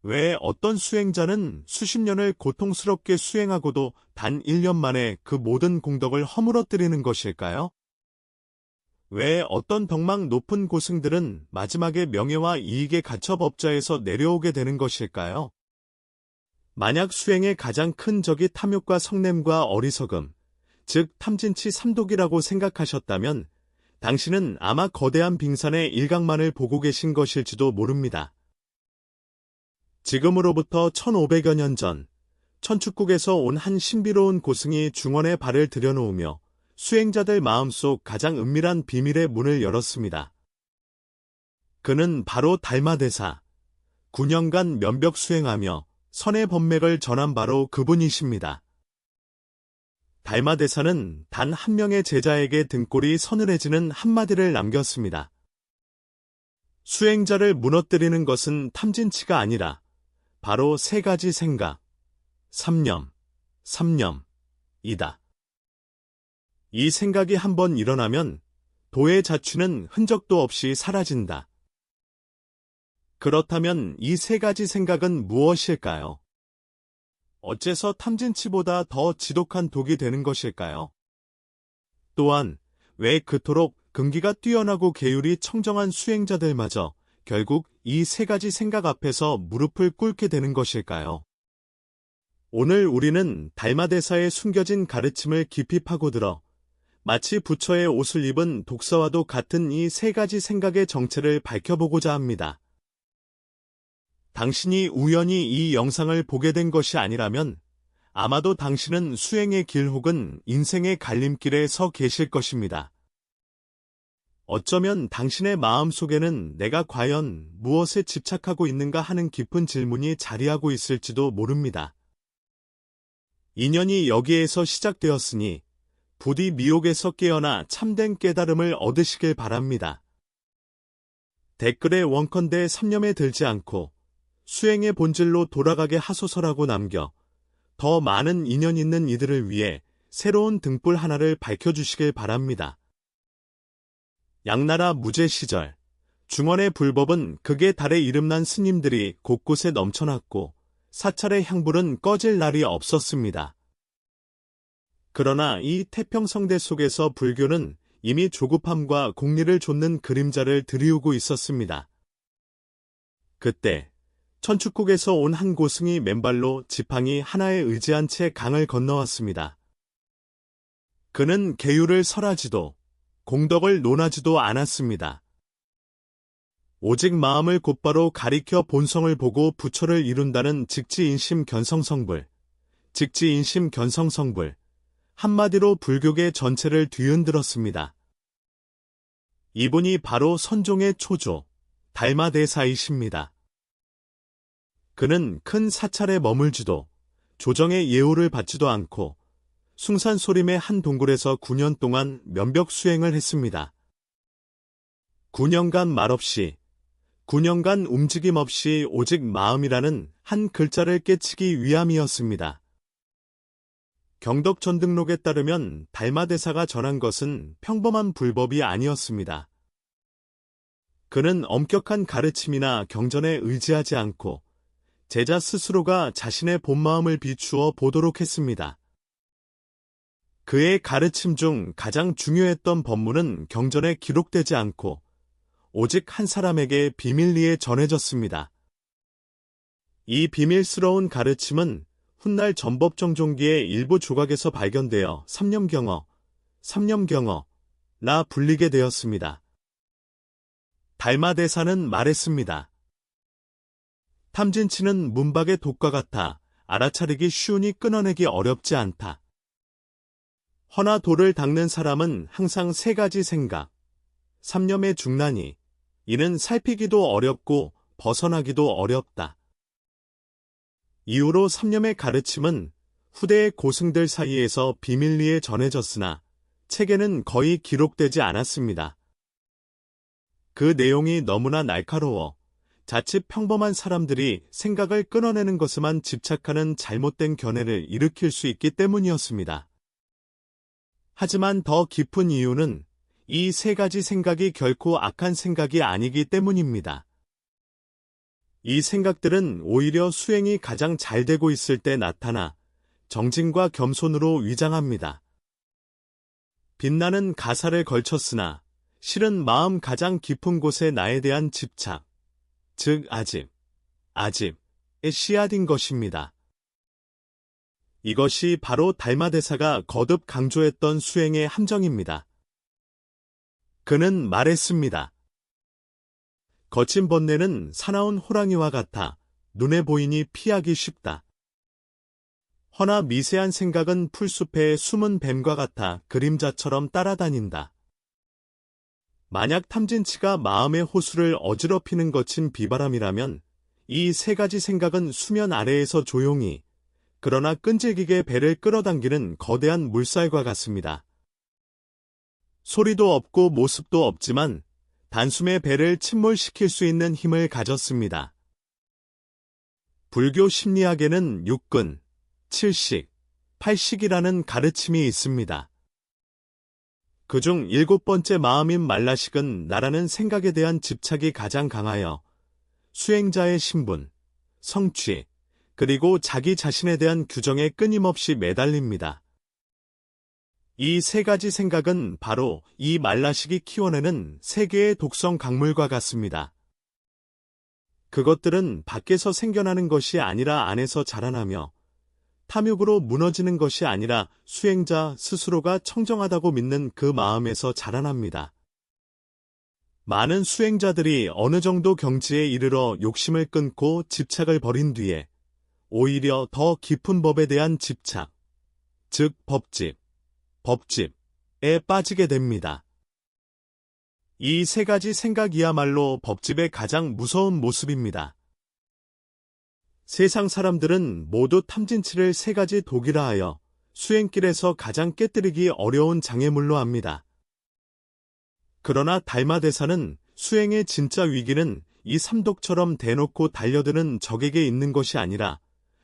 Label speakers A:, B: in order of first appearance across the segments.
A: 왜 어떤 수행자는 수십 년을 고통스럽게 수행하고도 단 1년 만에 그 모든 공덕을 허물어뜨리는 것일까요? 왜 어떤 덕망 높은 고승들은 마지막에 명예와 이익에 갇혀 법좌에서 내려오게 되는 것일까요? 만약 수행의 가장 큰 적이 탐욕과 성냄과 어리석음, 즉 탐진치 삼독이라고 생각하셨다면 당신은 아마 거대한 빙산의 일각만을 보고 계신 것일지도 모릅니다. 지금으로부터 1500여 년 전, 천축국에서 온 한 신비로운 고승이 중원에 발을 들여놓으며 수행자들 마음속 가장 은밀한 비밀의 문을 열었습니다. 그는 바로 달마대사, 9년간 면벽 수행하며 선의 법맥을 전한 바로 그분이십니다. 달마대사는 단 한 명의 제자에게 등골이 서늘해지는 한마디를 남겼습니다. 수행자를 무너뜨리는 것은 탐진치가 아니라 바로 세 가지 생각, 삼념이다. 이 생각이 한번 일어나면 도의 자취는 흔적도 없이 사라진다. 그렇다면 이 세 가지 생각은 무엇일까요? 어째서 탐진치보다 더 지독한 독이 되는 것일까요? 또한 왜 그토록 근기가 뛰어나고 계율이 청정한 수행자들마저 결국 이 세 가지 생각 앞에서 무릎을 꿇게 되는 것일까요? 오늘 우리는 달마대사의 숨겨진 가르침을 깊이 파고들어 마치 부처의 옷을 입은 독사와도 같은 이 세 가지 생각의 정체를 밝혀보고자 합니다. 당신이 우연히 이 영상을 보게 된 것이 아니라면 아마도 당신은 수행의 길 혹은 인생의 갈림길에 서 계실 것입니다. 어쩌면 당신의 마음속에는 내가 과연 무엇에 집착하고 있는가 하는 깊은 질문이 자리하고 있을지도 모릅니다. 인연이 여기에서 시작되었으니 부디 미혹에서 깨어나 참된 깨달음을 얻으시길 바랍니다. 댓글에 원컨대 삼념에 들지 않고 수행의 본질로 돌아가게 하소서라고 남겨 더 많은 인연 있는 이들을 위해 새로운 등불 하나를 밝혀주시길 바랍니다. 양나라 무제 시절, 중원의 불법은 극에 달에 이름난 스님들이 곳곳에 넘쳐났고 사찰의 향불은 꺼질 날이 없었습니다. 그러나 이 태평성대 속에서 불교는 이미 조급함과 공리를 좇는 그림자를 드리우고 있었습니다. 그때 천축국에서 온 한 고승이 맨발로 지팡이 하나에 의지한 채 강을 건너왔습니다. 그는 계율을 설하지도 공덕을 논하지도 않았습니다. 오직 마음을 곧바로 가리켜 본성을 보고 부처를 이룬다는 직지인심 견성성불, 한마디로 불교계 전체를 뒤흔들었습니다. 이분이 바로 선종의 초조, 달마대사이십니다. 그는 큰 사찰에 머물지도 조정의 예우를 받지도 않고 숭산소림의 한 동굴에서 9년 동안 면벽 수행을 했습니다. 9년간 말없이, 9년간 움직임 없이 오직 마음이라는 한 글자를 깨치기 위함이었습니다. 경덕전등록에 따르면 달마대사가 전한 것은 평범한 불법이 아니었습니다. 그는 엄격한 가르침이나 경전에 의지하지 않고 제자 스스로가 자신의 본마음을 비추어 보도록 했습니다. 그의 가르침 중 가장 중요했던 법문은 경전에 기록되지 않고 오직 한 사람에게 비밀리에 전해졌습니다. 이 비밀스러운 가르침은 훗날 전법정종기의 일부 조각에서 발견되어 삼념경어라 불리게 되었습니다. 달마대사는 말했습니다. 탐진치는 문박의 독과 같아 알아차리기 쉬우니 끊어내기 어렵지 않다. 허나 돌을 닦는 사람은 항상 세 가지 생각, 삼념에 중나니 이는 살피기도 어렵고 벗어나기도 어렵다. 이후로 삼념의 가르침은 후대의 고승들 사이에서 비밀리에 전해졌으나 책에는 거의 기록되지 않았습니다. 그 내용이 너무나 날카로워 자칫 평범한 사람들이 생각을 끊어내는 것에만 집착하는 잘못된 견해를 일으킬 수 있기 때문이었습니다. 하지만 더 깊은 이유는 이 세 가지 생각이 결코 악한 생각이 아니기 때문입니다. 이 생각들은 오히려 수행이 가장 잘 되고 있을 때 나타나 정진과 겸손으로 위장합니다. 빛나는 가사를 걸쳤으나 실은 마음 가장 깊은 곳에 나에 대한 집착, 즉 아집의 씨앗인 것입니다. 이것이 바로 달마대사가 거듭 강조했던 수행의 함정입니다. 그는 말했습니다. 거친 번뇌는 사나운 호랑이와 같아 눈에 보이니 피하기 쉽다. 허나 미세한 생각은 풀숲의 숨은 뱀과 같아 그림자처럼 따라다닌다. 만약 탐진치가 마음의 호수를 어지럽히는 거친 비바람이라면 이 세 가지 생각은 수면 아래에서 조용히 그러나 끈질기게 배를 끌어당기는 거대한 물살과 같습니다. 소리도 없고 모습도 없지만 단숨에 배를 침몰시킬 수 있는 힘을 가졌습니다. 불교 심리학에는 6근, 7식, 8식이라는 가르침이 있습니다. 그중 7번째 마음인 말라식은 나라는 생각에 대한 집착이 가장 강하여 수행자의 신분, 성취, 그리고 자기 자신에 대한 규정에 끊임없이 매달립니다. 이 세 가지 생각은 바로 이 말라식이 키워내는 세계의 독성 강물과 같습니다. 그것들은 밖에서 생겨나는 것이 아니라 안에서 자라나며 탐욕으로 무너지는 것이 아니라 수행자 스스로가 청정하다고 믿는 그 마음에서 자라납니다. 많은 수행자들이 어느 정도 경지에 이르러 욕심을 끊고 집착을 버린 뒤에 오히려 더 깊은 법에 대한 집착, 즉 법집에 빠지게 됩니다. 이 세 가지 생각이야말로 법집의 가장 무서운 모습입니다. 세상 사람들은 모두 탐진치를 세 가지 독이라 하여 수행길에서 가장 깨뜨리기 어려운 장애물로 합니다. 그러나 달마대사는 수행의 진짜 위기는 이 삼독처럼 대놓고 달려드는 적에게 있는 것이 아니라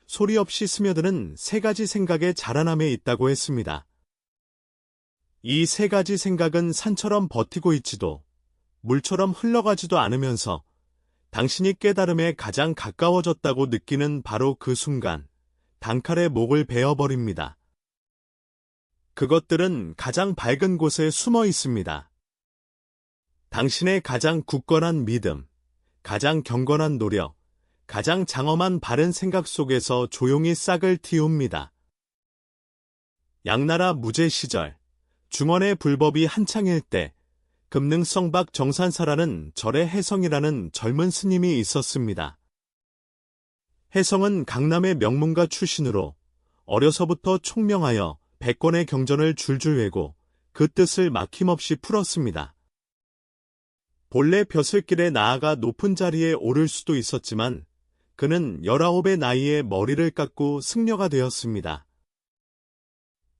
A: 소리 없이 스며드는 세 가지 생각의 자라남에 있다고 했습니다. 이 세 가지 생각은 산처럼 버티고 있지도 물처럼 흘러가지도 않으면서 당신이 깨달음에 가장 가까워졌다고 느끼는 바로 그 순간 단칼에 목을 베어버립니다. 그것들은 가장 밝은 곳에 숨어 있습니다. 당신의 가장 굳건한 믿음, 가장 경건한 노력, 가장 장엄한 바른 생각 속에서 조용히 싹을 틔웁니다. 양나라 무제 시절, 중원의 불법이 한창일 때 금능성박 정산사라는 절의 혜성이라는 젊은 스님이 있었습니다. 혜성은 강남의 명문가 출신으로 어려서부터 총명하여 100권의 경전을 줄줄 외고 그 뜻을 막힘없이 풀었습니다. 본래 벼슬길에 나아가 높은 자리에 오를 수도 있었지만 그는 19의 나이에 머리를 깎고 승려가 되었습니다.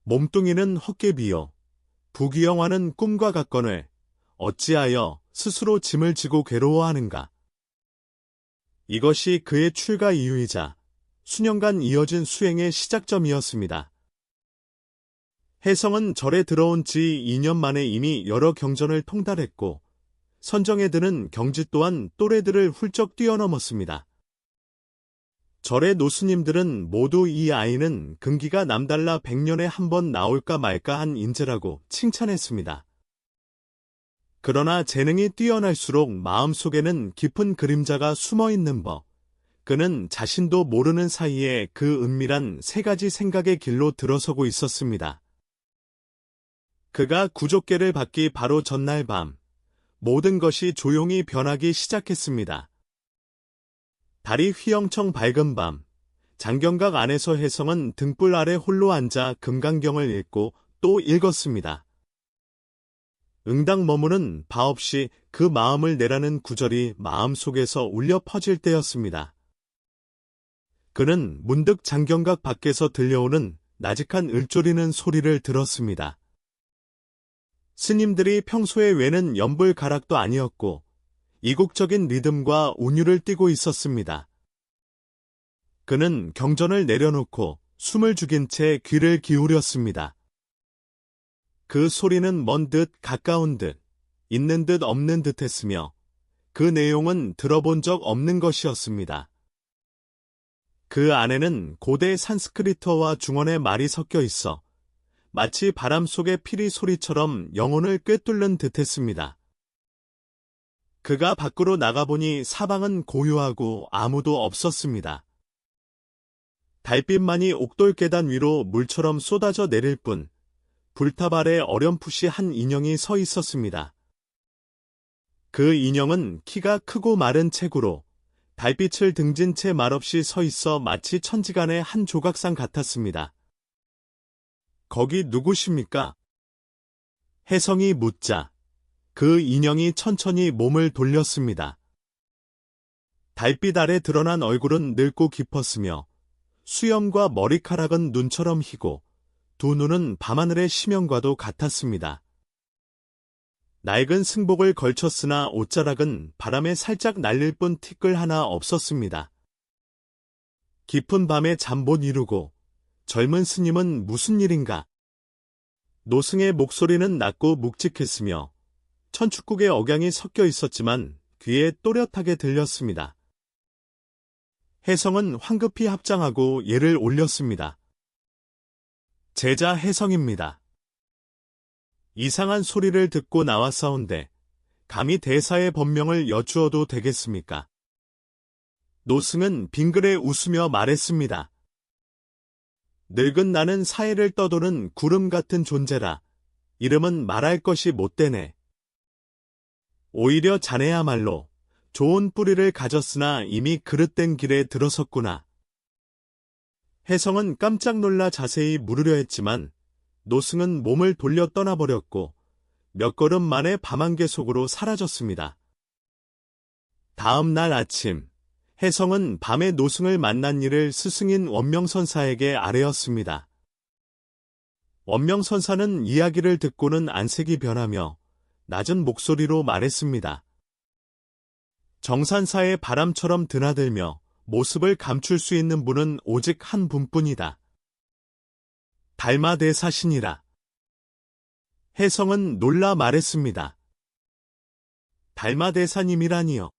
A: 몸뚱이는 헛개비요. 부귀영화는 꿈과 같거늘 어찌하여 스스로 짐을 지고 괴로워하는가. 이것이 그의 출가 이유이자 수년간 이어진 수행의 시작점이었습니다. 혜성은 절에 들어온 지 2년 만에 이미 여러 경전을 통달했고 선정에 드는 경지 또한 또래들을 훌쩍 뛰어넘었습니다. 절의 노스님들은 모두 이 아이는 근기가 남달라 100년에 한 번 나올까 말까 한 인재라고 칭찬했습니다. 그러나 재능이 뛰어날수록 마음속에는 깊은 그림자가 숨어있는 법. 그는 자신도 모르는 사이에 그 은밀한 세 가지 생각의 길로 들어서고 있었습니다. 그가 구족계를 받기 바로 전날 밤, 모든 것이 조용히 변하기 시작했습니다. 달이 휘영청 밝은 밤, 장경각 안에서 혜성은 등불 아래 홀로 앉아 금강경을 읽고 또 읽었습니다. 응당 머무는 바 없이 그 마음을 내라는 구절이 마음속에서 울려 퍼질 때였습니다. 그는 문득 장경각 밖에서 들려오는 나직한 을조리는 소리를 들었습니다. 스님들이 평소에 외는 연불 가락도 아니었고 이국적인 리듬과 운율을 띠고 있었습니다. 그는 경전을 내려놓고 숨을 죽인 채 귀를 기울였습니다. 그 소리는 먼 듯 가까운 듯 있는 듯 없는 듯 했으며 그 내용은 들어본 적 없는 것이었습니다. 그 안에는 고대 산스크리트어와 중원의 말이 섞여 있어 마치 바람 속의 피리 소리처럼 영혼을 꿰뚫는 듯했습니다. 그가 밖으로 나가보니 사방은 고요하고 아무도 없었습니다. 달빛만이 옥돌 계단 위로 물처럼 쏟아져 내릴 뿐 불탑 아래 어렴풋이 한 인형이 서 있었습니다. 그 인형은 키가 크고 마른 체구로 달빛을 등진 채 말없이 서 있어 마치 천지간의 한 조각상 같았습니다. 거기 누구십니까? 혜성이 묻자 그 인형이 천천히 몸을 돌렸습니다. 달빛 아래 드러난 얼굴은 늙고 깊었으며 수염과 머리카락은 눈처럼 희고 두 눈은 밤하늘의 심연과도 같았습니다. 낡은 승복을 걸쳤으나 옷자락은 바람에 살짝 날릴 뿐 티끌 하나 없었습니다. 깊은 밤에 잠 못 이루고 젊은 스님은 무슨 일인가? 노승의 목소리는 낮고 묵직했으며 천축국의 억양이 섞여 있었지만 귀에 또렷하게 들렸습니다. 혜성은 황급히 합장하고 예를 올렸습니다. 제자 혜성입니다. 이상한 소리를 듣고 나왔사온데 감히 대사의 법명을 여쭈어도 되겠습니까? 노승은 빙그레 웃으며 말했습니다. 늙은 나는 사해를 떠도는 구름 같은 존재라 이름은 말할 것이 못되네. 오히려 자네야말로 좋은 뿌리를 가졌으나 이미 그릇된 길에 들어섰구나. 혜성은 깜짝 놀라 자세히 물으려 했지만 노승은 몸을 돌려 떠나버렸고 몇 걸음 만에 밤안개 속으로 사라졌습니다. 다음 날 아침 혜성은 밤에 노승을 만난 일을 스승인 원명선사에게 아뢰었습니다. 원명선사는 이야기를 듣고는 안색이 변하며 낮은 목소리로 말했습니다. 정산사의 바람처럼 드나들며 모습을 감출 수 있는 분은 오직 한 분뿐이다. 달마대사신이라. 혜성은 놀라 말했습니다. 달마대사님이라니요.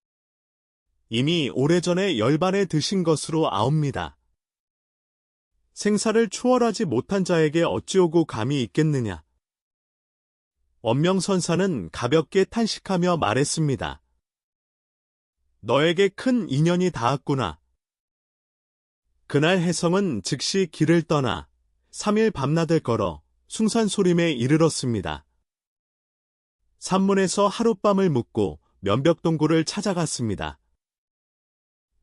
A: 이미 오래전에 열반에 드신 것으로 아옵니다. 생사를 추월하지 못한 자에게 어찌오고 감이 있겠느냐. 원명선사는 가볍게 탄식하며 말했습니다. 너에게 큰 인연이 닿았구나. 그날 혜성은 즉시 길을 떠나 3일 밤낮을 걸어 숭산소림에 이르렀습니다. 산문에서 하룻밤을 묵고 면벽동굴을 찾아갔습니다.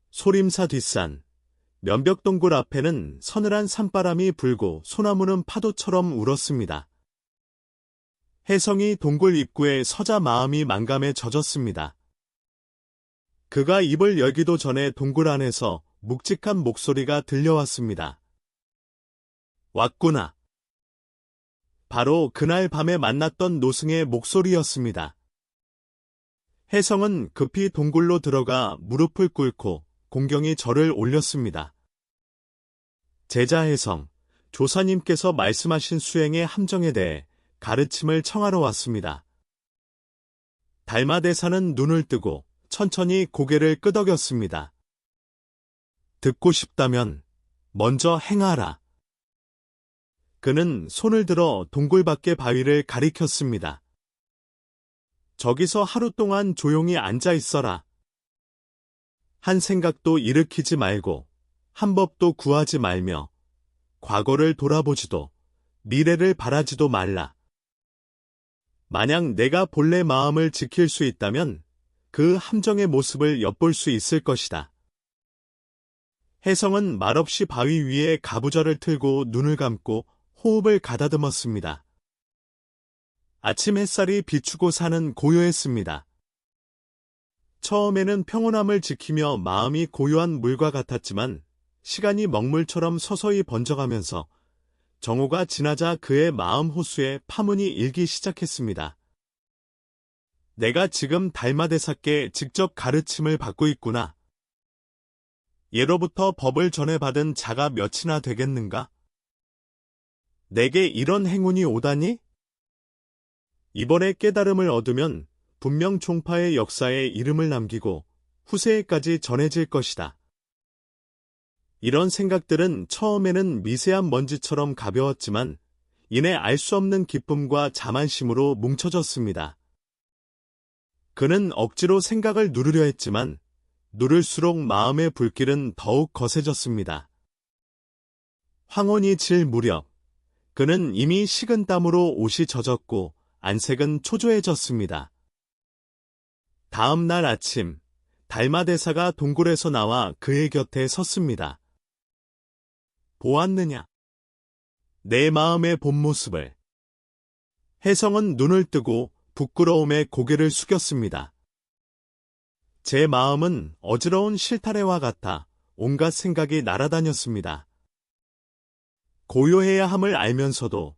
A: 소림사 뒷산, 면벽동굴 앞에는 서늘한 산바람이 불고 소나무는 파도처럼 울었습니다. 혜성이 동굴 입구에 서자 마음이 만감해 젖었습니다. 그가 입을 열기도 전에 동굴 안에서 묵직한 목소리가 들려왔습니다. 왔구나. 바로 그날 밤에 만났던 노승의 목소리였습니다. 혜성은 급히 동굴로 들어가 무릎을 꿇고 공경히 절을 올렸습니다. 제자 혜성, 조사님께서 말씀하신 수행의 함정에 대해 가르침을 청하러 왔습니다. 달마대사는 눈을 뜨고 천천히 고개를 끄덕였습니다. 듣고 싶다면 먼저 행하라. 그는 손을 들어 동굴 밖의 바위를 가리켰습니다. 저기서 하루 동안 조용히 앉아 있어라. 한 생각도 일으키지 말고 한 법도 구하지 말며 과거를 돌아보지도 미래를 바라지도 말라. 만약 내가 본래 마음을 지킬 수 있다면 그 함정의 모습을 엿볼 수 있을 것이다. 혜성은 말없이 바위 위에 가부좌를 틀고 눈을 감고 호흡을 가다듬었습니다. 아침 햇살이 비추고 산은 고요했습니다. 처음에는 평온함을 지키며 마음이 고요한 물과 같았지만 시간이 먹물처럼 서서히 번져가면서 정오가 지나자 그의 마음 호수에 파문이 일기 시작했습니다. 내가 지금 달마대사께 직접 가르침을 받고 있구나. 예로부터 법을 전해받은 자가 몇이나 되겠는가? 내게 이런 행운이 오다니? 이번에 깨달음을 얻으면 분명 종파의 역사에 이름을 남기고 후세에까지 전해질 것이다. 이런 생각들은 처음에는 미세한 먼지처럼 가벼웠지만 이내 알 수 없는 기쁨과 자만심으로 뭉쳐졌습니다. 그는 억지로 생각을 누르려 했지만 누를수록 마음의 불길은 더욱 거세졌습니다. 황혼이 질 무렵 그는 이미 식은 땀으로 옷이 젖었고 안색은 초조해졌습니다. 다음 날 아침 달마대사가 동굴에서 나와 그의 곁에 섰습니다. 보았느냐? 내 마음의 본 모습을. 혜성은 눈을 뜨고 부끄러움에 고개를 숙였습니다. 제 마음은 어지러운 실타래와 같아 온갖 생각이 날아다녔습니다. 고요해야 함을 알면서도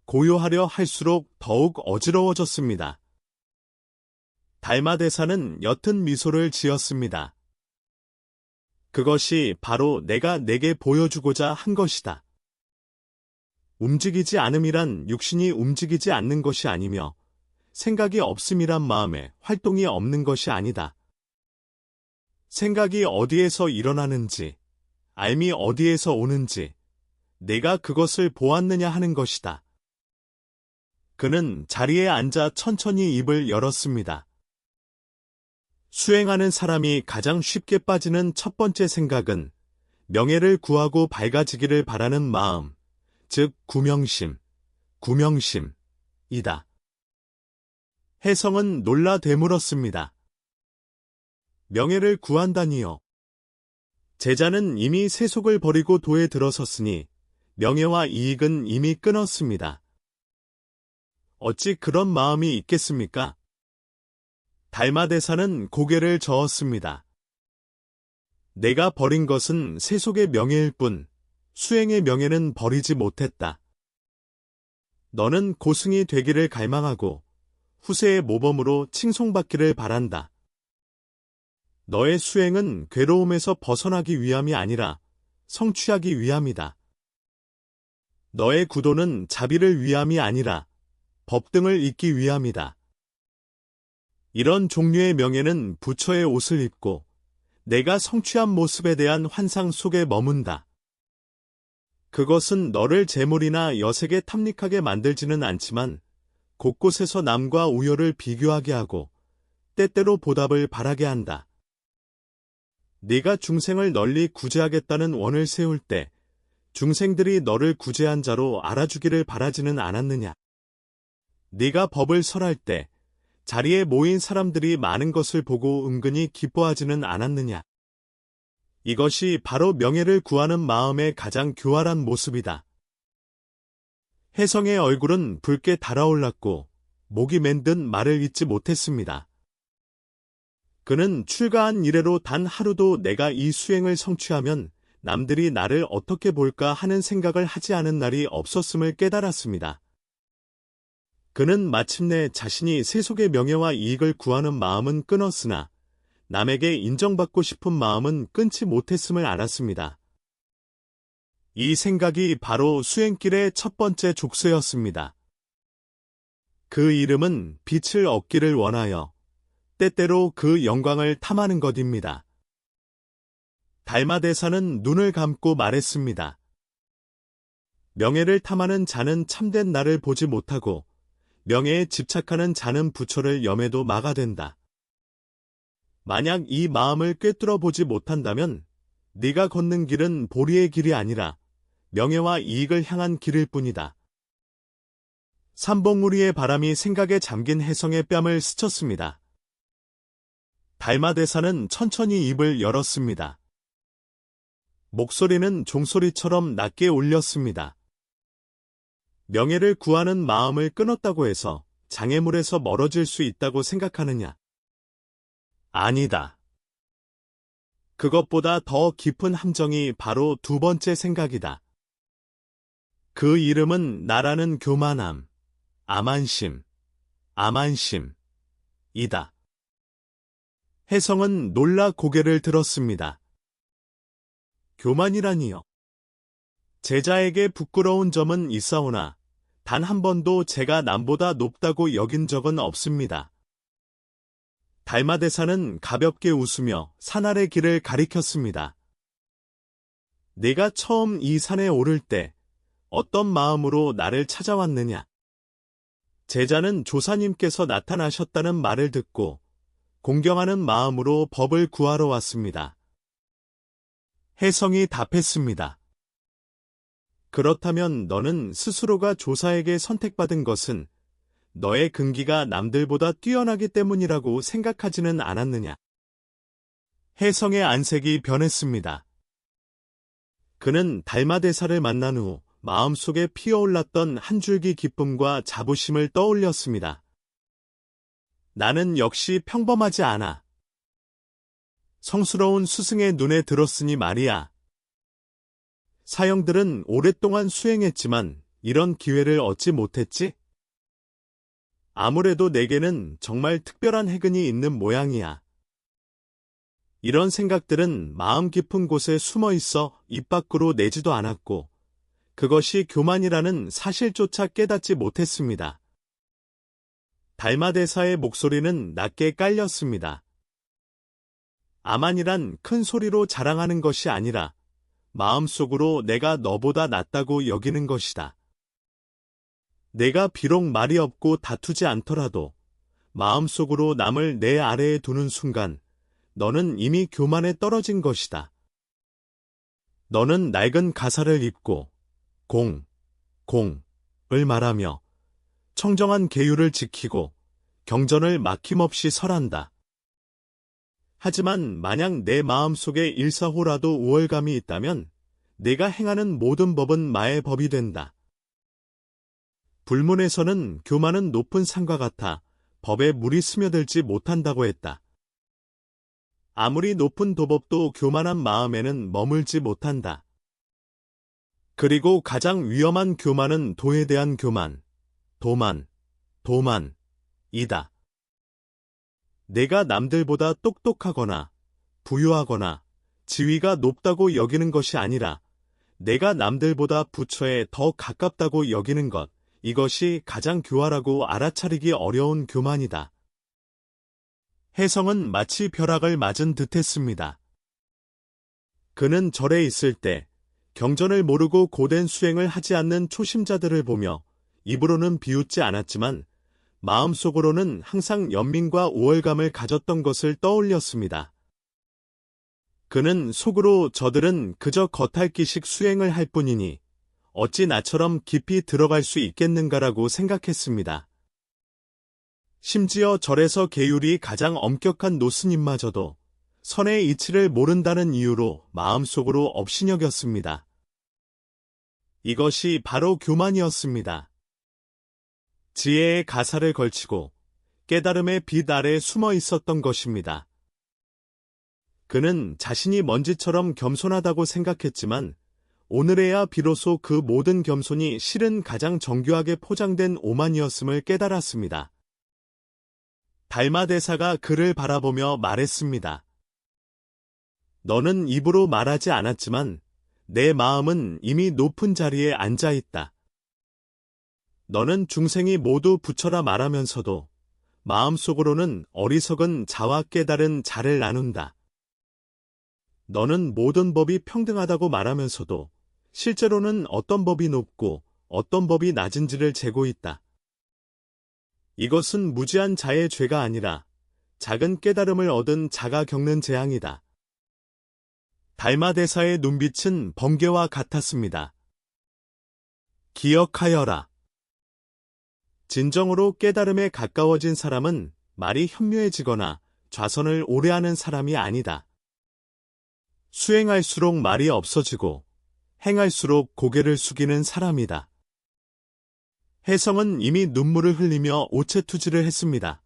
A: 고요하려 할수록 더욱 어지러워졌습니다. 달마대사는 옅은 미소를 지었습니다. 그것이 바로 내가 내게 보여주고자 한 것이다. 움직이지 않음이란 육신이 움직이지 않는 것이 아니며 생각이 없음이란 마음에 활동이 없는 것이 아니다. 생각이 어디에서 일어나는지, 알미 어디에서 오는지, 내가 그것을 보았느냐 하는 것이다. 그는 자리에 앉아 천천히 입을 열었습니다. 수행하는 사람이 가장 쉽게 빠지는 첫 번째 생각은 명예를 구하고 밝아지기를 바라는 마음, 즉 구명심이다. 혜성은 놀라 되물었습니다. 명예를 구한다니요. 제자는 이미 세속을 버리고 도에 들어섰으니 명예와 이익은 이미 끊었습니다. 어찌 그런 마음이 있겠습니까? 달마대사는 고개를 저었습니다. 내가 버린 것은 세속의 명예일 뿐 수행의 명예는 버리지 못했다. 너는 고승이 되기를 갈망하고 후세의 모범으로 칭송받기를 바란다. 너의 수행은 괴로움에서 벗어나기 위함이 아니라 성취하기 위함이다. 너의 구도는 자비를 위함이 아니라 법등을 잇기 위함이다. 이런 종류의 명예는 부처의 옷을 입고 내가 성취한 모습에 대한 환상 속에 머문다. 그것은 너를 재물이나 여색에 탐닉하게 만들지는 않지만 곳곳에서 남과 우열을 비교하게 하고 때때로 보답을 바라게 한다. 네가 중생을 널리 구제하겠다는 원을 세울 때 중생들이 너를 구제한 자로 알아주기를 바라지는 않았느냐? 네가 법을 설할 때 자리에 모인 사람들이 많은 것을 보고 은근히 기뻐하지는 않았느냐? 이것이 바로 명예를 구하는 마음의 가장 교활한 모습이다. 혜성의 얼굴은 붉게 달아올랐고 목이 맨 듯 말을 잇지 못했습니다. 그는 출가한 이래로 단 하루도 내가 이 수행을 성취하면 남들이 나를 어떻게 볼까 하는 생각을 하지 않은 날이 없었음을 깨달았습니다. 그는 마침내 자신이 세속의 명예와 이익을 구하는 마음은 끊었으나 남에게 인정받고 싶은 마음은 끊지 못했음을 알았습니다. 이 생각이 바로 수행길의 첫 번째 족쇄였습니다. 그 이름은 빛을 얻기를 원하여 때때로 그 영광을 탐하는 것입니다. 달마대사는 눈을 감고 말했습니다. 명예를 탐하는 자는 참된 나를 보지 못하고 명예에 집착하는 자는 부처를 염해도 막아댄다. 만약 이 마음을 꿰뚫어 보지 못한다면 네가 걷는 길은 보리의 길이 아니라 명예와 이익을 향한 길일 뿐이다. 삼봉우리의 바람이 생각에 잠긴 혜성의 뺨을 스쳤습니다. 달마대사는 천천히 입을 열었습니다. 목소리는 종소리처럼 낮게 울렸습니다. 명예를 구하는 마음을 끊었다고 해서 장애물에서 멀어질 수 있다고 생각하느냐? 아니다. 그것보다 더 깊은 함정이 바로 두 번째 생각이다. 그 이름은 나라는 교만함, 아만심이다. 혜성은 놀라 고개를 들었습니다. 교만이라니요. 제자에게 부끄러운 점은 있사오나 단 한 번도 제가 남보다 높다고 여긴 적은 없습니다. 달마대사는 가볍게 웃으며 산 아래 길을 가리켰습니다. 내가 처음 이 산에 오를 때 어떤 마음으로 나를 찾아왔느냐? 제자는 조사님께서 나타나셨다는 말을 듣고 공경하는 마음으로 법을 구하러 왔습니다. 혜성이 답했습니다. 그렇다면 너는 스스로가 조사에게 선택받은 것은 너의 근기가 남들보다 뛰어나기 때문이라고 생각하지는 않았느냐? 혜성의 안색이 변했습니다. 그는 달마대사를 만난 후 마음속에 피어올랐던 한 줄기 기쁨과 자부심을 떠올렸습니다. 나는 역시 평범하지 않아. 성스러운 스승의 눈에 들었으니 말이야. 사형들은 오랫동안 수행했지만 이런 기회를 얻지 못했지? 아무래도 내게는 정말 특별한 해근이 있는 모양이야. 이런 생각들은 마음 깊은 곳에 숨어 있어 입 밖으로 내지도 않았고, 그것이 교만이라는 사실조차 깨닫지 못했습니다. 달마대사의 목소리는 낮게 깔렸습니다. 아만이란 큰 소리로 자랑하는 것이 아니라 마음속으로 내가 너보다 낫다고 여기는 것이다. 내가 비록 말이 없고 다투지 않더라도 마음속으로 남을 내 아래에 두는 순간 너는 이미 교만에 떨어진 것이다. 너는 낡은 가사를 입고 공을 말하며 청정한 계율을 지키고 경전을 막힘없이 설한다. 하지만 만약 내 마음속에 일사호라도 우월감이 있다면 내가 행하는 모든 법은 마의 법이 된다. 불문에서는 교만은 높은 산과 같아 법에 물이 스며들지 못한다고 했다. 아무리 높은 도법도 교만한 마음에는 머물지 못한다. 그리고 가장 위험한 교만은 도에 대한 교만, 도만이다. 내가 남들보다 똑똑하거나 부유하거나 지위가 높다고 여기는 것이 아니라 내가 남들보다 부처에 더 가깝다고 여기는 것, 이것이 가장 교활하고 알아차리기 어려운 교만이다. 혜성은 마치 벼락을 맞은 듯했습니다. 그는 절에 있을 때 경전을 모르고 고된 수행을 하지 않는 초심자들을 보며 입으로는 비웃지 않았지만 마음속으로는 항상 연민과 우월감을 가졌던 것을 떠올렸습니다. 그는 속으로 저들은 그저 겉핥기식 수행을 할 뿐이니 어찌 나처럼 깊이 들어갈 수 있겠는가라고 생각했습니다. 심지어 절에서 계율이 가장 엄격한 노스님마저도 선의 이치를 모른다는 이유로 마음속으로 업신여겼습니다. 이것이 바로 교만이었습니다. 지혜의 가사를 걸치고 깨달음의 빛 아래 숨어 있었던 것입니다. 그는 자신이 먼지처럼 겸손하다고 생각했지만 오늘에야 비로소 그 모든 겸손이 실은 가장 정교하게 포장된 오만이었음을 깨달았습니다. 달마대사가 그를 바라보며 말했습니다. 너는 입으로 말하지 않았지만 내 마음은 이미 높은 자리에 앉아 있다. 너는 중생이 모두 부처라 말하면서도 마음속으로는 어리석은 자와 깨달은 자를 나눈다. 너는 모든 법이 평등하다고 말하면서도 실제로는 어떤 법이 높고 어떤 법이 낮은지를 재고 있다. 이것은 무지한 자의 죄가 아니라 작은 깨달음을 얻은 자가 겪는 재앙이다. 달마대사의 눈빛은 번개와 같았습니다. 기억하여라. 진정으로 깨달음에 가까워진 사람은 말이 현묘해지거나 좌선을 오래 하는 사람이 아니다. 수행할수록 말이 없어지고 행할수록 고개를 숙이는 사람이다. 혜성은 이미 눈물을 흘리며 오체투지를 했습니다.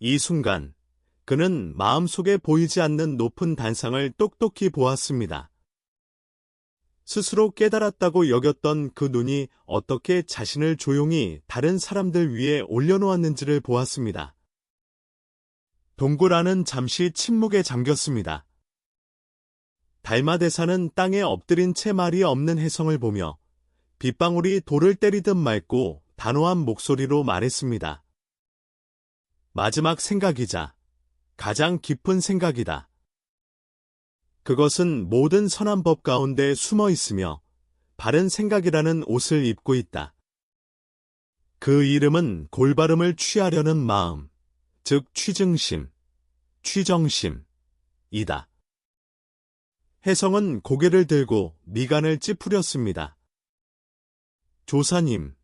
A: 이 순간 그는 마음속에 보이지 않는 높은 단상을 똑똑히 보았습니다. 스스로 깨달았다고 여겼던 그 눈이 어떻게 자신을 조용히 다른 사람들 위에 올려놓았는지를 보았습니다. 동굴 안은 잠시 침묵에 잠겼습니다. 달마대사는 땅에 엎드린 채 말이 없는 혜성을 보며 빗방울이 돌을 때리듯 맑고 단호한 목소리로 말했습니다. 마지막 생각이자 가장 깊은 생각이다. 그것은 모든 선한 법 가운데 숨어 있으며 바른 생각이라는 옷을 입고 있다. 그 이름은 골바름을 취하려는 마음, 즉 취증심, 취정심이다. 혜성은 고개를 들고 미간을 찌푸렸습니다. 조사님,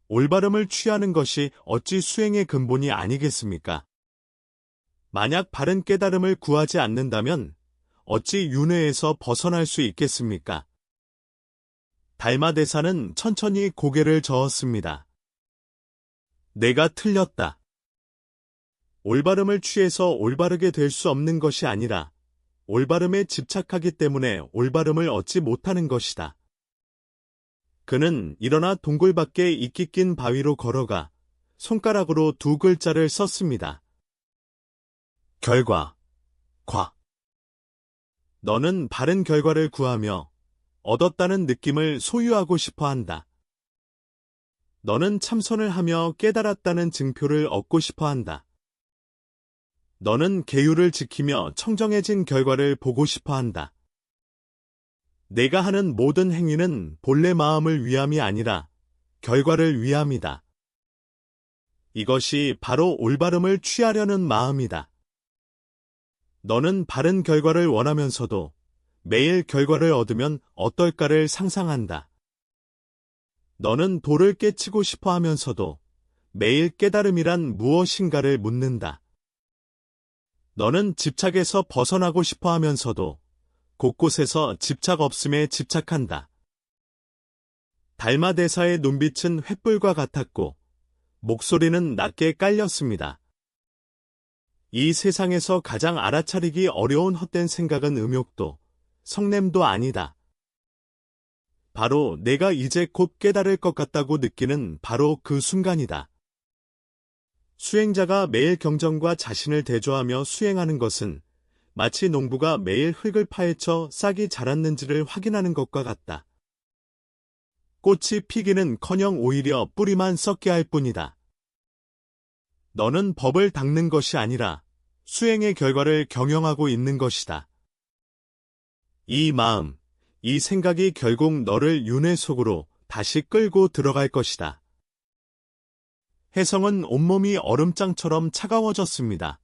A: 올바름을 취하는 것이 어찌 수행의 근본이 아니겠습니까? 만약 바른 깨달음을 구하지 않는다면 어찌 윤회에서 벗어날 수 있겠습니까? 달마대사는 천천히 고개를 저었습니다. 내가 틀렸다. 올바름을 취해서 올바르게 될 수 없는 것이 아니라 올바름에 집착하기 때문에 올바름을 얻지 못하는 것이다. 그는 일어나 동굴 밖에 이끼 낀 바위로 걸어가 손가락으로 두 글자를 썼습니다. 결과, 과. 너는 바른 결과를 구하며 얻었다는 느낌을 소유하고 싶어 한다. 너는 참선을 하며 깨달았다는 증표를 얻고 싶어 한다. 너는 계율을 지키며 청정해진 결과를 보고 싶어 한다. 내가 하는 모든 행위는 본래 마음을 위함이 아니라 결과를 위함이다. 이것이 바로 올바름을 취하려는 마음이다. 너는 바른 결과를 원하면서도 매일 결과를 얻으면 어떨까를 상상한다. 너는 도를 깨치고 싶어 하면서도 매일 깨달음이란 무엇인가를 묻는다. 너는 집착에서 벗어나고 싶어 하면서도 곳곳에서 집착 없음에 집착한다. 달마대사의 눈빛은 횃불과 같았고 목소리는 낮게 깔렸습니다. 이 세상에서 가장 알아차리기 어려운 헛된 생각은 음욕도 성냄도 아니다. 바로 내가 이제 곧 깨달을 것 같다고 느끼는 바로 그 순간이다. 수행자가 매일 경전과 자신을 대조하며 수행하는 것은 마치 농부가 매일 흙을 파헤쳐 싹이 자랐는지를 확인하는 것과 같다. 꽃이 피기는커녕 오히려 뿌리만 썩게 할 뿐이다. 너는 법을 닦는 것이 아니라 수행의 결과를 경영하고 있는 것이다. 이 마음, 이 생각이 결국 너를 윤회 속으로 다시 끌고 들어갈 것이다. 혜성은 온몸이 얼음장처럼 차가워졌습니다.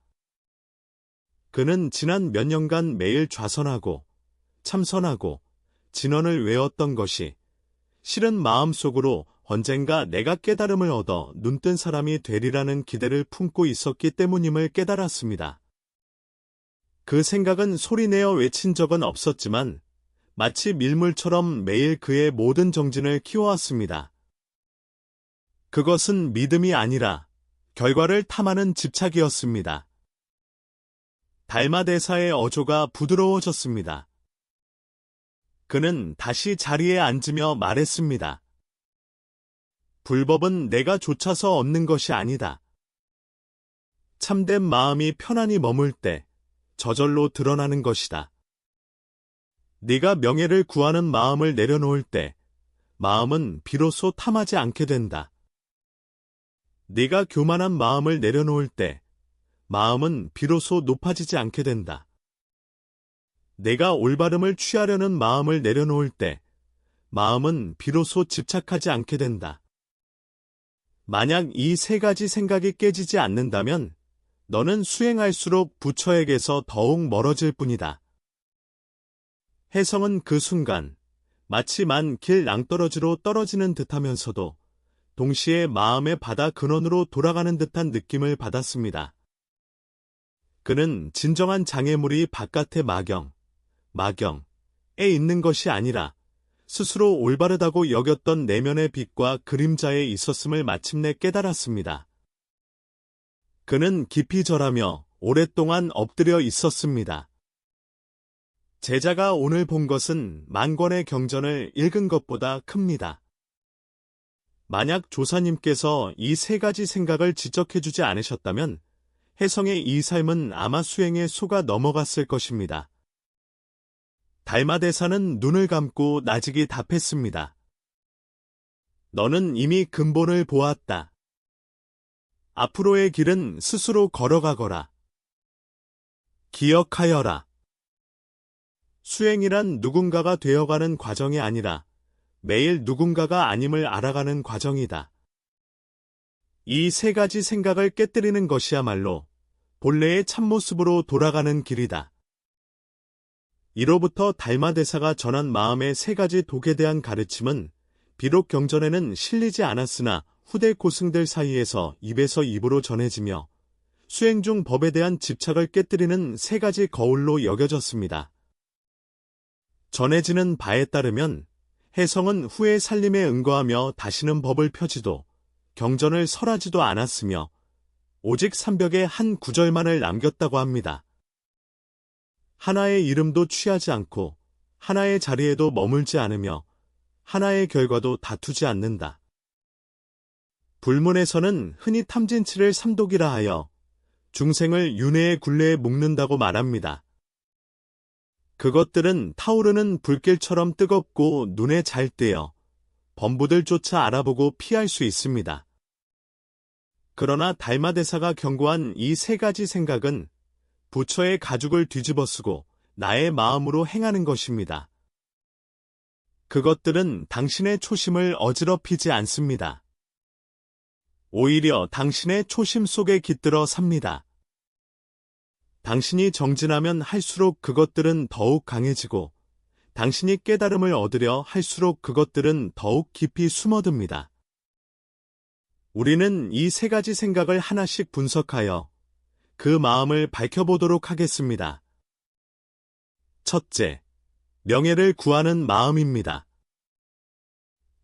A: 그는 지난 몇 년간 매일 좌선하고 참선하고 진언을 외웠던 것이 실은 마음속으로 언젠가 내가 깨달음을 얻어 눈뜬 사람이 되리라는 기대를 품고 있었기 때문임을 깨달았습니다. 그 생각은 소리내어 외친 적은 없었지만 마치 밀물처럼 매일 그의 모든 정진을 키워왔습니다. 그것은 믿음이 아니라 결과를 탐하는 집착이었습니다. 달마대사의 어조가 부드러워졌습니다. 그는 다시 자리에 앉으며 말했습니다. 불법은 내가 좇아서 얻는 것이 아니다. 참된 마음이 편안히 머물 때 저절로 드러나는 것이다. 네가 명예를 구하는 마음을 내려놓을 때 마음은 비로소 탐하지 않게 된다. 네가 교만한 마음을 내려놓을 때 마음은 비로소 높아지지 않게 된다. 내가 올바름을 취하려는 마음을 내려놓을 때 마음은 비로소 집착하지 않게 된다. 만약 이 세 가지 생각이 깨지지 않는다면 너는 수행할수록 부처에게서 더욱 멀어질 뿐이다. 혜성은 그 순간 마치 만 길 낭떠러지로 떨어지는 듯하면서도 동시에 마음의 바다 근원으로 돌아가는 듯한 느낌을 받았습니다. 그는 진정한 장애물이 바깥의 마경에 있는 것이 아니라 스스로 올바르다고 여겼던 내면의 빛과 그림자에 있었음을 마침내 깨달았습니다. 그는 깊이 절하며 오랫동안 엎드려 있었습니다. 제자가 오늘 본 것은 만 권의 경전을 읽은 것보다 큽니다. 만약 조사님께서 이 세 가지 생각을 지적해주지 않으셨다면 혜성의 이 삶은 아마 수행에 속아 넘어갔을 것입니다. 달마대사는 눈을 감고 나직이 답했습니다. 너는 이미 근본을 보았다. 앞으로의 길은 스스로 걸어가거라. 기억하여라. 수행이란 누군가가 되어가는 과정이 아니라 매일 누군가가 아님을 알아가는 과정이다. 이 세 가지 생각을 깨뜨리는 것이야말로 본래의 참모습으로 돌아가는 길이다. 이로부터 달마대사가 전한 마음의 세 가지 독에 대한 가르침은 비록 경전에는 실리지 않았으나 후대 고승들 사이에서 입에서 입으로 전해지며 수행 중 법에 대한 집착을 깨뜨리는 세 가지 거울로 여겨졌습니다. 전해지는 바에 따르면 혜성은 후에 살림에 응거하며 다시는 법을 펴지도 경전을 설하지도 않았으며 오직 삼벽에 한 구절만을 남겼다고 합니다. 하나의 이름도 취하지 않고 하나의 자리에도 머물지 않으며 하나의 결과도 다투지 않는다. 불문에서는 흔히 탐진치를 삼독이라 하여 중생을 윤회의 굴레에 묶는다고 말합니다. 그것들은 타오르는 불길처럼 뜨겁고 눈에 잘 띄어 범부들조차 알아보고 피할 수 있습니다. 그러나 달마대사가 경고한 이 세 가지 생각은 부처의 가죽을 뒤집어쓰고 나의 마음으로 행하는 것입니다. 그것들은 당신의 초심을 어지럽히지 않습니다. 오히려 당신의 초심 속에 깃들어 삽니다. 당신이 정진하면 할수록 그것들은 더욱 강해지고 당신이 깨달음을 얻으려 할수록 그것들은 더욱 깊이 숨어듭니다. 우리는 이 세 가지 생각을 하나씩 분석하여 그 마음을 밝혀보도록 하겠습니다. 첫째, 명예를 구하는 마음입니다.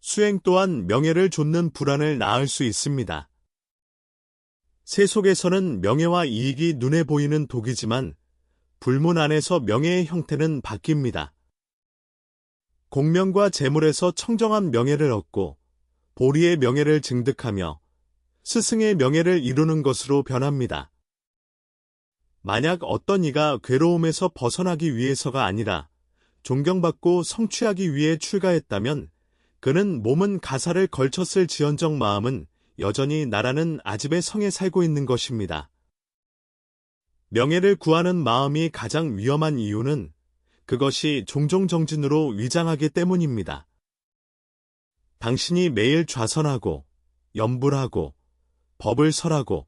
A: 수행 또한 명예를 좇는 불안을 낳을 수 있습니다. 세속에서는 명예와 이익이 눈에 보이는 독이지만 불문 안에서 명예의 형태는 바뀝니다. 공명과 재물에서 청정한 명예를 얻고 보리의 명예를 증득하며 스승의 명예를 이루는 것으로 변합니다. 만약 어떤 이가 괴로움에서 벗어나기 위해서가 아니라 존경받고 성취하기 위해 출가했다면 그는 몸은 가사를 걸쳤을 지언정 마음은 여전히 나라는 아집의 성에 살고 있는 것입니다. 명예를 구하는 마음이 가장 위험한 이유는 그것이 종종 정진으로 위장하기 때문입니다. 당신이 매일 좌선하고 염불하고 법을 설하고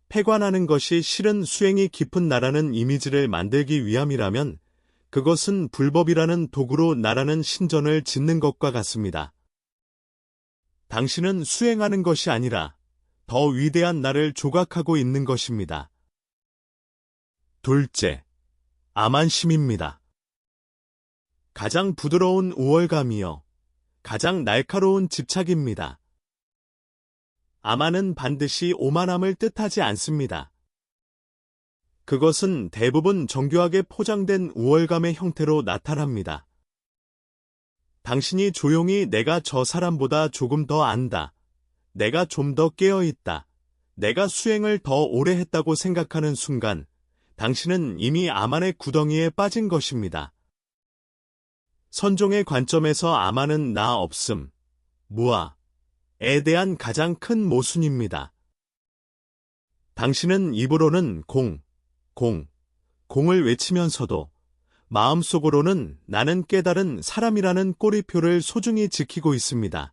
A: 폐관하는 것이 실은 수행이 깊은 나라는 이미지를 만들기 위함이라면 그것은 불법이라는 도구로 나라는 신전을 짓는 것과 같습니다. 당신은 수행하는 것이 아니라 더 위대한 나를 조각하고 있는 것입니다. 둘째, 암안심입니다. 가장 부드러운 우월감이요, 가장 날카로운 집착입니다. 암안은 반드시 오만함을 뜻하지 않습니다. 그것은 대부분 정교하게 포장된 우월감의 형태로 나타납니다. 당신이 조용히 내가 저 사람보다 조금 더 안다, 내가 좀 더 깨어있다, 내가 수행을 더 오래 했다고 생각하는 순간 당신은 이미 암안의 구덩이에 빠진 것입니다. 선종의 관점에서 암안은 나 없음, 무아에 대한 가장 큰 모순입니다. 당신은 입으로는 공을 외치면서도 마음속으로는 나는 깨달은 사람이라는 꼬리표를 소중히 지키고 있습니다.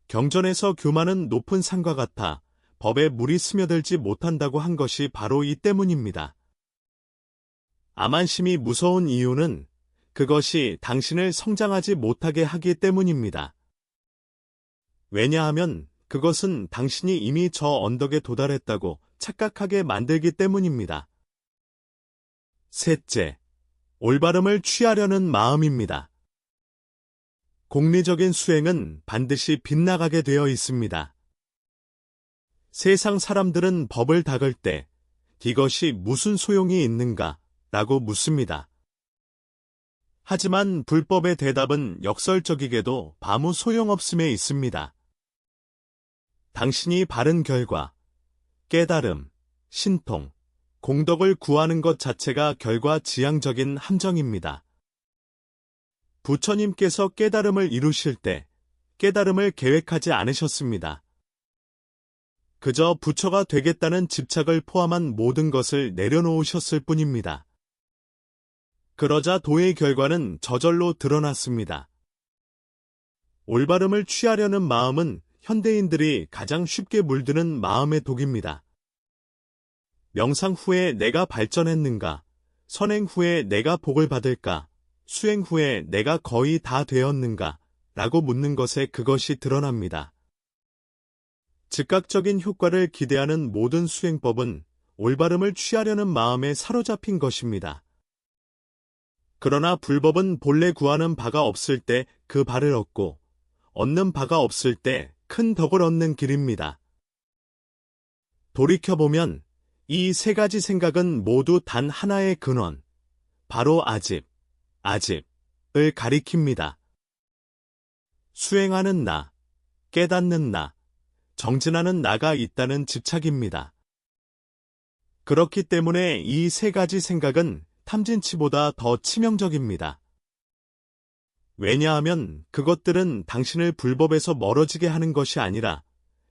A: 경전에서 교만은 높은 산과 같아 법에 물이 스며들지 못한다고 한 것이 바로 이 때문입니다. 암안심이 무서운 이유는 그것이 당신을 성장하지 못하게 하기 때문입니다. 왜냐하면 그것은 당신이 이미 저 언덕에 도달했다고 착각하게 만들기 때문입니다. 셋째, 올바름을 취하려는 마음입니다. 공리적인 수행은 반드시 빗나가게 되어 있습니다. 세상 사람들은 법을 닦을 때 이것이 무슨 소용이 있는가? 라고 묻습니다. 하지만 불법의 대답은 역설적이게도 아무 소용없음에 있습니다. 당신이 바른 결과, 깨달음, 신통, 공덕을 구하는 것 자체가 결과 지향적인 함정입니다. 부처님께서 깨달음을 이루실 때 깨달음을 계획하지 않으셨습니다. 그저 부처가 되겠다는 집착을 포함한 모든 것을 내려놓으셨을 뿐입니다. 그러자 도의 결과는 저절로 드러났습니다. 올바름을 취하려는 마음은 현대인들이 가장 쉽게 물드는 마음의 독입니다. 명상 후에 내가 발전했는가? 선행 후에 내가 복을 받을까? 수행 후에 내가 거의 다 되었는가? 라고 묻는 것에 그것이 드러납니다. 즉각적인 효과를 기대하는 모든 수행법은 올바름을 취하려는 마음에 사로잡힌 것입니다. 그러나 불법은 본래 구하는 바가 없을 때 그 바를 얻고 얻는 바가 없을 때 큰 덕을 얻는 길입니다. 돌이켜보면 이 세 가지 생각은 모두 단 하나의 근원, 바로 아집을 가리킵니다. 수행하는 나, 깨닫는 나, 정진하는 나가 있다는 집착입니다. 그렇기 때문에 이 세 가지 생각은 탐진치보다 더 치명적입니다. 왜냐하면 그것들은 당신을 불법에서 멀어지게 하는 것이 아니라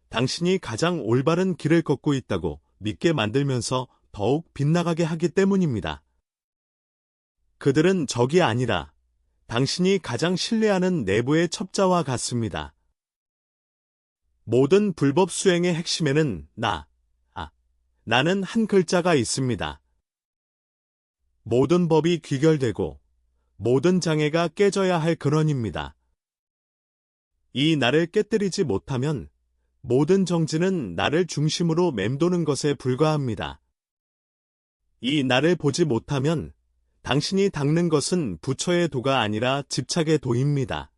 A: 당신이 가장 올바른 길을 걷고 있다고 믿게 만들면서 더욱 빗나가게 하기 때문입니다. 그들은 적이 아니라 당신이 가장 신뢰하는 내부의 첩자와 같습니다. 모든 불법 수행의 핵심에는 나는 한 글자가 있습니다. 모든 법이 귀결되고 모든 장애가 깨져야 할 근원입니다. 이 나를 깨뜨리지 못하면 모든 정진은 나를 중심으로 맴도는 것에 불과합니다. 이 나를 보지 못하면 당신이 닦는 것은 부처의 도가 아니라 집착의 도입니다.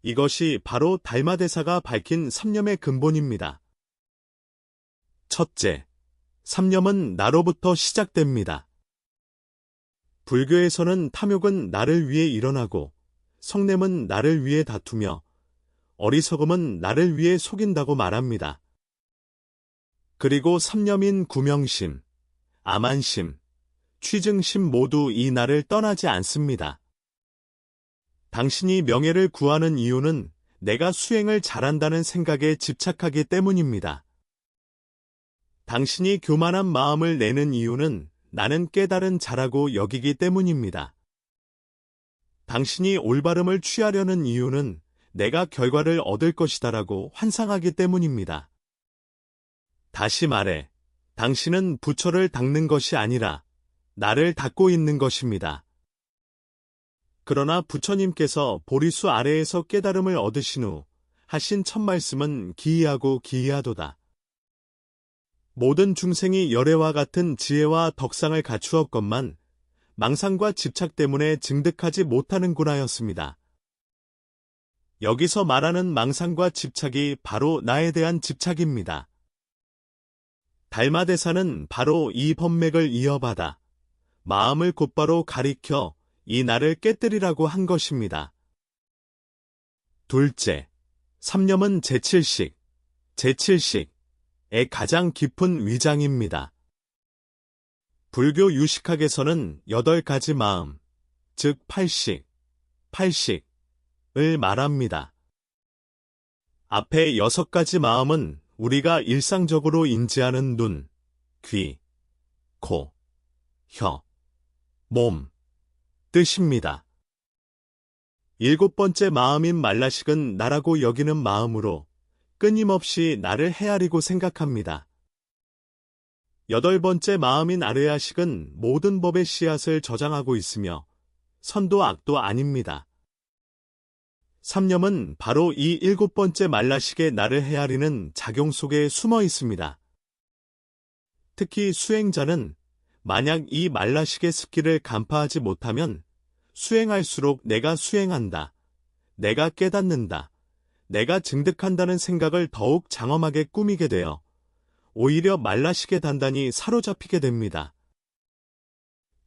A: 이것이 바로 달마대사가 밝힌 삼념의 근본입니다. 첫째, 삼념은 나로부터 시작됩니다. 불교에서는 탐욕은 나를 위해 일어나고 성냄은 나를 위해 다투며 어리석음은 나를 위해 속인다고 말합니다. 그리고 삼념인 구명심, 아만심, 취증심 모두 이 나를 떠나지 않습니다. 당신이 명예를 구하는 이유는 내가 수행을 잘한다는 생각에 집착하기 때문입니다. 당신이 교만한 마음을 내는 이유는 나는 깨달은 자라고 여기기 때문입니다. 당신이 올바름을 취하려는 이유는 내가 결과를 얻을 것이다라고 환상하기 때문입니다. 다시 말해, 당신은 부처를 닦는 것이 아니라 나를 닦고 있는 것입니다. 그러나 부처님께서 보리수 아래에서 깨달음을 얻으신 후 하신 첫 말씀은 기이하고 기이하도다. 모든 중생이 열애와 같은 지혜와 덕상을 갖추었건만 망상과 집착 때문에 증득하지 못하는구나였습니다. 여기서 말하는 망상과 집착이 바로 나에 대한 집착입니다. 달마대사는 바로 이 법맥을 이어받아 마음을 곧바로 가리켜 이 나를 깨뜨리라고 한 것입니다. 둘째, 삼념은 제7식, 의 가장 깊은 위장입니다. 불교 유식학에서는 8가지 마음, 즉 팔식을 말합니다. 앞에 6가지 마음은 우리가 일상적으로 인지하는 눈, 귀, 코, 혀, 몸 뜻입니다. 7번째 마음인 말라식은 나라고 여기는 마음으로 끊임없이 나를 헤아리고 생각합니다. 8번째 마음인 아르야식은 모든 법의 씨앗을 저장하고 있으며 선도 악도 아닙니다. 삼념은 바로 이 7번째 말라식의 나를 헤아리는 작용 속에 숨어 있습니다. 특히 수행자는 만약 이 말라식의 습기를 간파하지 못하면 수행할수록 내가 수행한다, 내가 깨닫는다, 내가 증득한다는 생각을 더욱 장엄하게 꾸미게 되어 오히려 말라식의 단단히 사로잡히게 됩니다.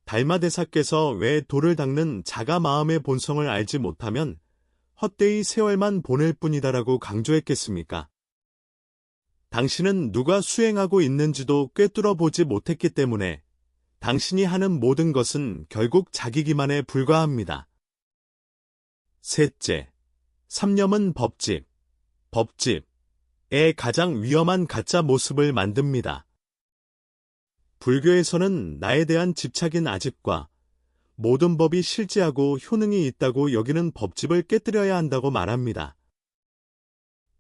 A: 달마대사께서 왜 돌을 닦는 자가 마음의 본성을 알지 못하면 헛되이 세월만 보낼 뿐이다라고 강조했겠습니까? 당신은 누가 수행하고 있는지도 꿰뚫어 보지 못했기 때문에 당신이 하는 모든 것은 결국 자기 기만에 불과합니다. 셋째, 삼념은 법집, 가장 위험한 가짜 모습을 만듭니다. 불교에서는 나에 대한 집착인 아집과 모든 법이 실제하고 효능이 있다고 여기는 법집을 깨뜨려야 한다고 말합니다.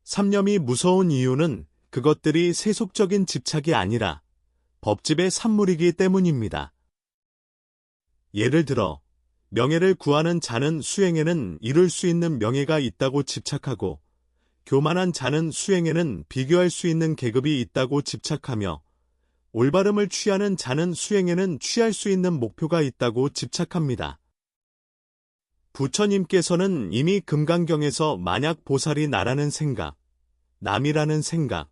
A: 삼념이 무서운 이유는 그것들이 세속적인 집착이 아니라 법집의 산물이기 때문입니다. 예를 들어 명예를 구하는 자는 수행에는 이룰 수 있는 명예가 있다고 집착하고 교만한 자는 수행에는 비교할 수 있는 계급이 있다고 집착하며 올바름을 취하는 자는 수행에는 취할 수 있는 목표가 있다고 집착합니다. 부처님께서는 이미 금강경에서 만약 보살이 나라는 생각, 남이라는 생각,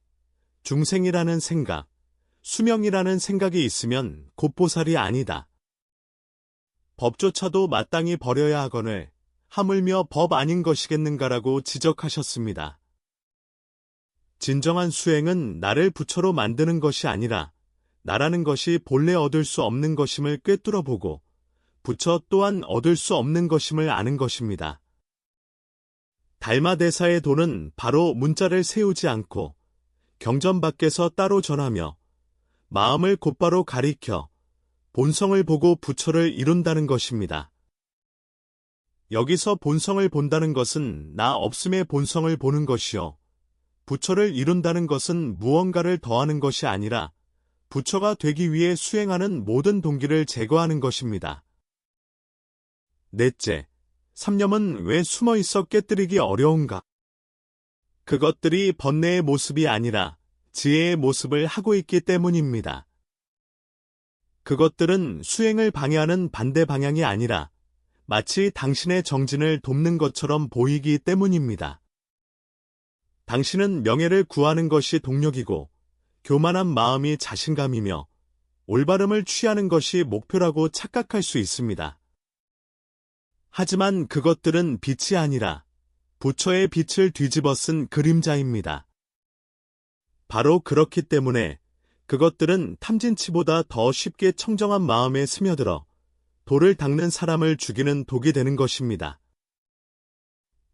A: 중생이라는 생각, 수명이라는 생각이 있으면 곧 보살이 아니다. 법조차도 마땅히 버려야 하거늘 하물며 법 아닌 것이겠는가라고 지적하셨습니다. 진정한 수행은 나를 부처로 만드는 것이 아니라 나라는 것이 본래 얻을 수 없는 것임을 꿰뚫어 보고 부처 또한 얻을 수 없는 것임을 아는 것입니다. 달마대사의 도는 바로 문자를 세우지 않고 경전 밖에서 따로 전하며 마음을 곧바로 가리켜 본성을 보고 부처를 이룬다는 것입니다. 여기서 본성을 본다는 것은 나 없음의 본성을 보는 것이요. 부처를 이룬다는 것은 무언가를 더하는 것이 아니라 부처가 되기 위해 수행하는 모든 동기를 제거하는 것입니다. 넷째, 삼념은 왜 숨어 있어 깨뜨리기 어려운가? 그것들이 번뇌의 모습이 아니라 지혜의 모습을 하고 있기 때문입니다. 그것들은 수행을 방해하는 반대 방향이 아니라 마치 당신의 정진을 돕는 것처럼 보이기 때문입니다. 당신은 명예를 구하는 것이 동력이고 교만한 마음이 자신감이며 올바름을 취하는 것이 목표라고 착각할 수 있습니다. 하지만 그것들은 빛이 아니라 부처의 빛을 뒤집어 쓴 그림자입니다. 바로 그렇기 때문에 그것들은 탐진치보다 더 쉽게 청정한 마음에 스며들어 돌을 닦는 사람을 죽이는 독이 되는 것입니다.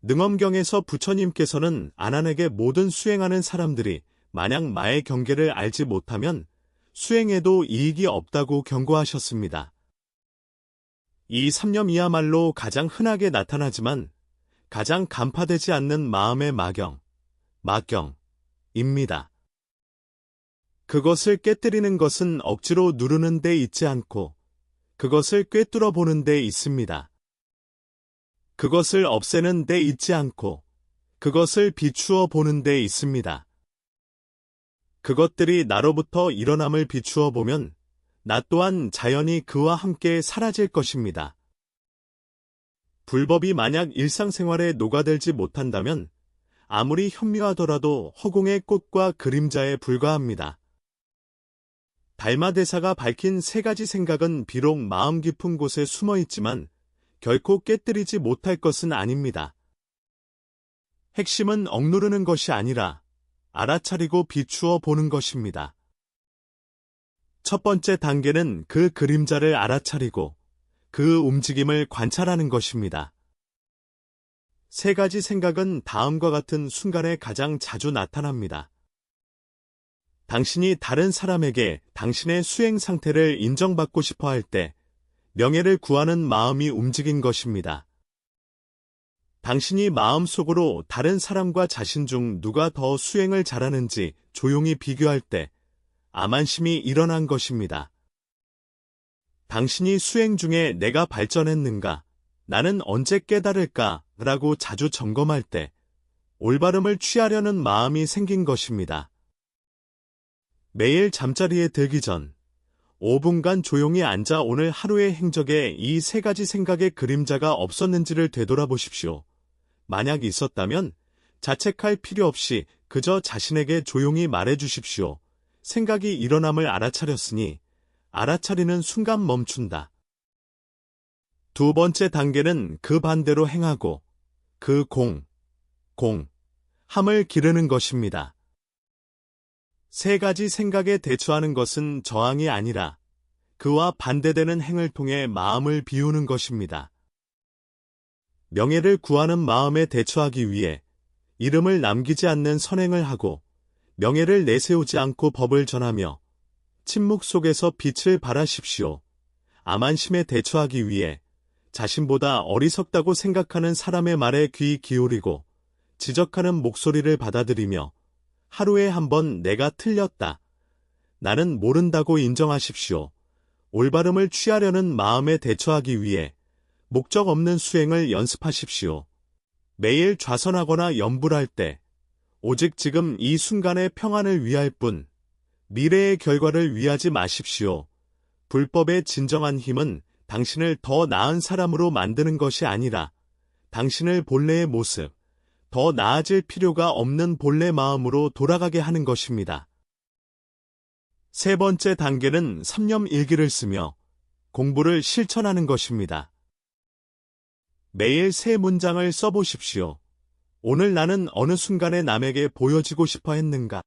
A: 능엄경에서 부처님께서는 아난에게 모든 수행하는 사람들이 만약 마의 경계를 알지 못하면 수행에도 이익이 없다고 경고하셨습니다. 이 삼념이야말로 가장 흔하게 나타나지만 가장 간파되지 않는 마음의 막경입니다. 그것을 깨뜨리는 것은 억지로 누르는 데 있지 않고 그것을 꿰뚫어 보는 데 있습니다. 그것을 없애는 데 있지 않고 그것을 비추어 보는 데 있습니다. 그것들이 나로부터 일어남을 비추어 보면 나 또한 자연히 그와 함께 사라질 것입니다. 불법이 만약 일상생활에 녹아들지 못한다면 아무리 현미하더라도 허공의 꽃과 그림자에 불과합니다. 달마대사가 밝힌 세 가지 생각은 비록 마음 깊은 곳에 숨어 있지만 결코 깨뜨리지 못할 것은 아닙니다. 핵심은 억누르는 것이 아니라 알아차리고 비추어 보는 것입니다. 첫 번째 단계는 그 그림자를 알아차리고 그 움직임을 관찰하는 것입니다. 세 가지 생각은 다음과 같은 순간에 가장 자주 나타납니다. 당신이 다른 사람에게 당신의 수행 상태를 인정받고 싶어 할 때 명예를 구하는 마음이 움직인 것입니다. 당신이 마음속으로 다른 사람과 자신 중 누가 더 수행을 잘하는지 조용히 비교할 때 암안심이 일어난 것입니다. 당신이 수행 중에 내가 발전했는가, 나는 언제 깨달을까 라고 자주 점검할 때 올바름을 취하려는 마음이 생긴 것입니다. 매일 잠자리에 들기 전 5분간 조용히 앉아 오늘 하루의 행적에 이 세 가지 생각의 그림자가 없었는지를 되돌아보십시오. 만약 있었다면 자책할 필요 없이 그저 자신에게 조용히 말해주십시오. 생각이 일어남을 알아차렸으니 알아차리는 순간 멈춘다. 두 번째 단계는 그 반대로 행하고 그 함을 기르는 것입니다. 세 가지 생각에 대처하는 것은 저항이 아니라 그와 반대되는 행을 통해 마음을 비우는 것입니다. 명예를 구하는 마음에 대처하기 위해 이름을 남기지 않는 선행을 하고 명예를 내세우지 않고 법을 전하며 침묵 속에서 빛을 발하십시오. 암안심에 대처하기 위해 자신보다 어리석다고 생각하는 사람의 말에 귀 기울이고 지적하는 목소리를 받아들이며 하루에 한 번 내가 틀렸다. 나는 모른다고 인정하십시오. 올바름을 취하려는 마음에 대처하기 위해 목적 없는 수행을 연습하십시오. 매일 좌선하거나 염불할 때 오직 지금 이 순간의 평안을 위할 뿐 미래의 결과를 위하지 마십시오. 불법의 진정한 힘은 당신을 더 나은 사람으로 만드는 것이 아니라 당신을 본래의 모습, 더 나아질 필요가 없는 본래 마음으로 돌아가게 하는 것입니다. 세 번째 단계는 삼념일기를 쓰며 공부를 실천하는 것입니다. 매일 세 문장을 써보십시오. 오늘 나는 어느 순간에 남에게 보여지고 싶어 했는가?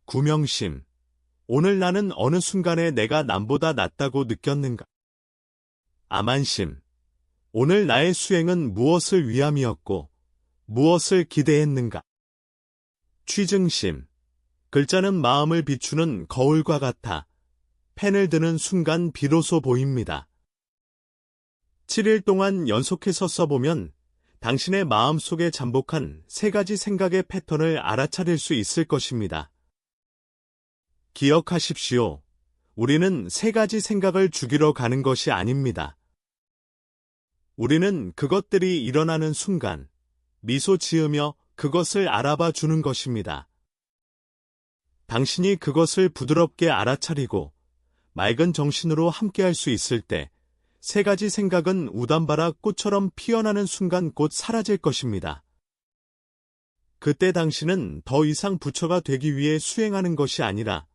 A: 구명심. 오늘 나는 어느 순간에 내가 남보다 낫다고 느꼈는가? 암안심. 오늘 나의 수행은 무엇을 위함이었고 무엇을 기대했는가? 취증심. 글자는 마음을 비추는 거울과 같아 펜을 드는 순간 비로소 보입니다. 7일 동안 연속해서 써보면 당신의 마음속에 잠복한 세 가지 생각의 패턴을 알아차릴 수 있을 것입니다. 기억하십시오. 우리는 세 가지 생각을 죽이러 가는 것이 아닙니다. 우리는 그것들이 일어나는 순간 미소 지으며 그것을 알아봐 주는 것입니다. 당신이 그것을 부드럽게 알아차리고 맑은 정신으로 함께할 수 있을 때 세 가지 생각은 우담바라 꽃처럼 피어나는 순간 곧 사라질 것입니다. 그때 당신은 더 이상 부처가 되기 위해 수행하는 것이 아니라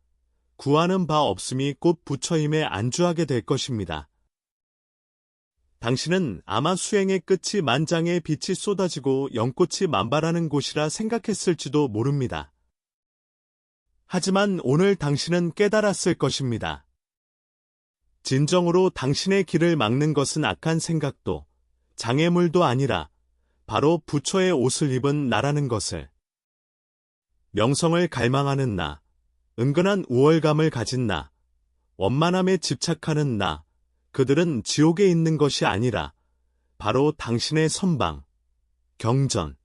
A: 구하는 바 없음이 곧 부처임에 안주하게 될 것입니다. 당신은 아마 수행의 끝이 만장의 빛이 쏟아지고 연꽃이 만발하는 곳이라 생각했을지도 모릅니다. 하지만 오늘 당신은 깨달았을 것입니다. 진정으로 당신의 길을 막는 것은 악한 생각도 장애물도 아니라 바로 부처의 옷을 입은 나라는 것을. 명성을 갈망하는 나, 은근한 우월감을 가진 나, 원만함에 집착하는 나, 그들은 지옥에 있는 것이 아니라 바로 당신의 선방, 경전,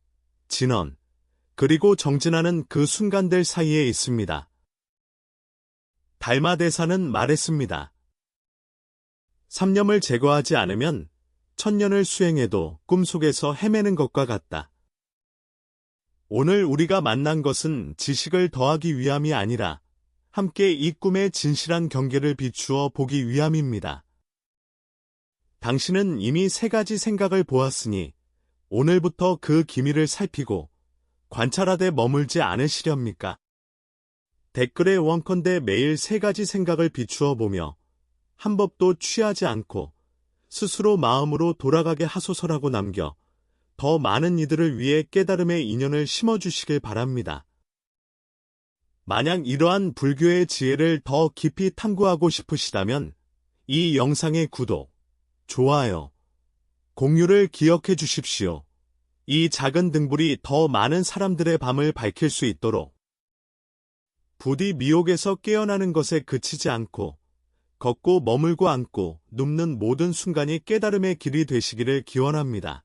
A: 진언, 그리고 정진하는 그 순간들 사이에 있습니다. 달마대사는 말했습니다. 삼념을 제거하지 않으면 천년을 수행해도 꿈속에서 헤매는 것과 같다. 오늘 우리가 만난 것은 지식을 더하기 위함이 아니라 함께 이 꿈의 진실한 경계를 비추어 보기 위함입니다. 당신은 이미 세 가지 생각을 보았으니 오늘부터 그 기미를 살피고 관찰하되 머물지 않으시렵니까? 댓글에 원컨대 매일 세 가지 생각을 비추어 보며 한 법도 취하지 않고 스스로 마음으로 돌아가게 하소서라고 남겨 더 많은 이들을 위해 깨달음의 인연을 심어주시길 바랍니다. 만약 이러한 불교의 지혜를 더 깊이 탐구하고 싶으시다면 이 영상의 구독, 좋아요, 공유를 기억해 주십시오. 이 작은 등불이 더 많은 사람들의 밤을 밝힐 수 있도록 부디 미혹에서 깨어나는 것에 그치지 않고 걷고 머물고 앉고 눕는 모든 순간이 깨달음의 길이 되시기를 기원합니다.